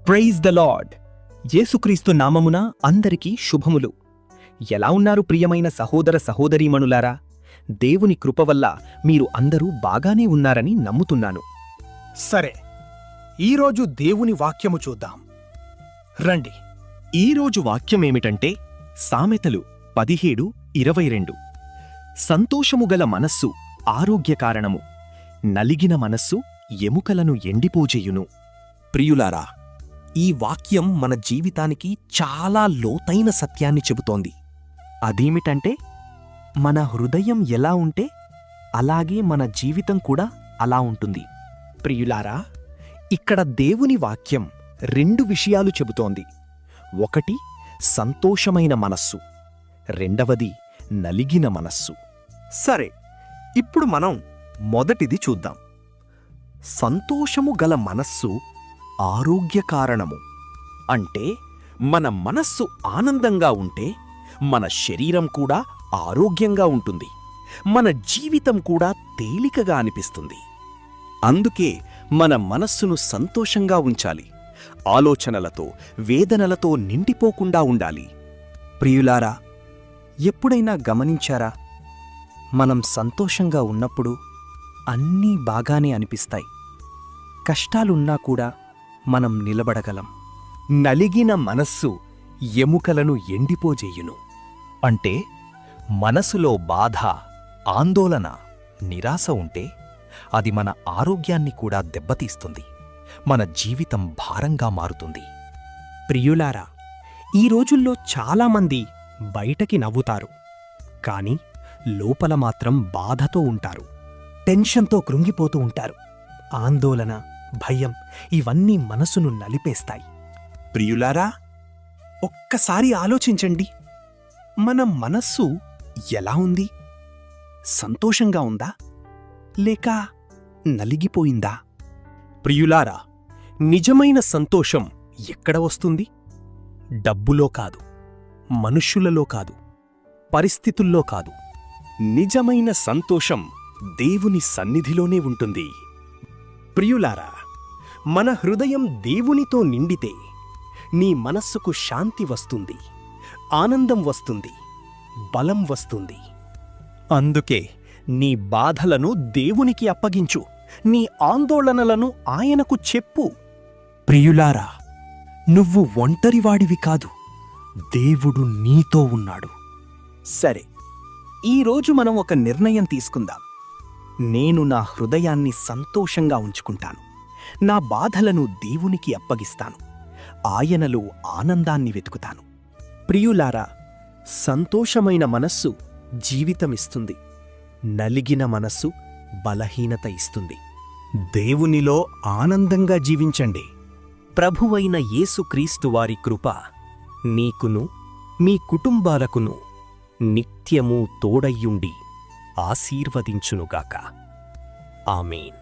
Praise the lord. యేసుక్రీస్తు నామమున అందరికీ శుభములు. ఎలా ఉన్నారు ప్రియమైన సహోదర సహోదరీమణులారా? దేవుని కృపవల్ల మీరు అందరూ బాగానే ఉన్నారని నమ్ముతున్నాను. సరే, ఈరోజు దేవుని వాక్యము చూద్దాం రండి. ఈరోజు వాక్యమేమిటంటే సామెతలు 17:22. సంతోషముగల మనస్సు ఆరోగ్యకారణము, నలిగిన మనస్సు ఎముకలను ఎండిపోజేయును. ప్రియులారా, ఈ వాక్యం మన జీవితానికి చాలా లోతైన సత్యాన్ని చెబుతోంది. అదేమిటంటే మన హృదయం ఎలా ఉంటే అలాగే మన జీవితం కూడా అలా ఉంటుంది. ప్రియులారా, ఇక్కడ దేవుని వాక్యం 2 విషయాలు చెబుతోంది. ఒకటి సంతోషమైన మనస్సు, రెండవది నలిగిన మనస్సు. సరే, ఇప్పుడు మనం మొదటిది చూద్దాం. సంతోషము గల మనస్సు ఆరోగ్యకారణము. అంటే మన మనస్సు ఆనందంగా ఉంటే మన శరీరం కూడా ఆరోగ్యంగా ఉంటుంది, మన జీవితం కూడా తేలికగా అనిపిస్తుంది. అందుకే మన మనస్సును సంతోషంగా ఉంచాలి, ఆలోచనలతో వేదనలతో నిండిపోకుండా ఉండాలి. ప్రియులారా, ఎప్పుడైనా గమనించారా? మనం సంతోషంగా ఉన్నప్పుడు అన్నీ బాగానే అనిపిస్తాయి. కష్టాలున్నా కూడా మనం నిలబడగలం. నలిగిన మనస్సు ఎముకలను ఎండిపోజేయును. అంటే మనసులో బాధ, ఆందోళన, నిరాశ ఉంటే అది మన ఆరోగ్యాన్ని కూడా దెబ్బతీస్తుంది, మన జీవితం భారంగా మారుతుంది. ప్రియులారా, ఈ రోజుల్లో చాలామంది బయటకి నవ్వుతారు, కాని లోపల మాత్రం బాధతో ఉంటారు. టెన్షన్తో కృంగిపోతూ ఉంటారు. ఆందోళన, భయం ఇవన్నీ మనసును నలిపేస్తాయి. ప్రియులారా, ఒక్కసారి ఆలోచించండి. మన మనస్సు ఎలా ఉంది? సంతోషంగా ఉందా లేక నలిగిపోయిందా? ప్రియులారా, నిజమైన సంతోషం ఎక్కడ వస్తుంది? డబ్బులో కాదు, మనుష్యులలో కాదు, పరిస్థితుల్లో కాదు. నిజమైన సంతోషం దేవుని సన్నిధిలోనే ఉంటుంది. ప్రియులారా, మన హృదయం దేవునితో నిండితే నీ మనస్సుకు శాంతి వస్తుంది, ఆనందం వస్తుంది, బలం వస్తుంది. అందుకే నీ బాధలను దేవునికి అప్పగించు, నీ ఆందోళనలను ఆయనకు చెప్పు. ప్రియులారా, నువ్వు ఒంటరివాడివి కాదు, దేవుడు నీతో ఉన్నాడు. సరే, ఈరోజు మనం ఒక నిర్ణయం తీసుకుందాం. నేను నా హృదయాన్ని సంతోషంగా ఉంచుకుంటాను, నా బాధలను దేవునికి అప్పగిస్తాను, ఆయనలో ఆనందాన్ని వెతుకుతాను. ప్రియులారా, సంతోషమైన మనస్సు జీవితమిస్తుంది, నలిగిన మనస్సు బలహీనత ఇస్తుంది. దేవునిలో ఆనందంగా జీవించండి. ప్రభువైన యేసుక్రీస్తు వారి కృప నీకును మీ కుటుంబాలకును నిత్యము తోడయ్యుండి ఆశీర్వదించునుగాక. ఆమేన్.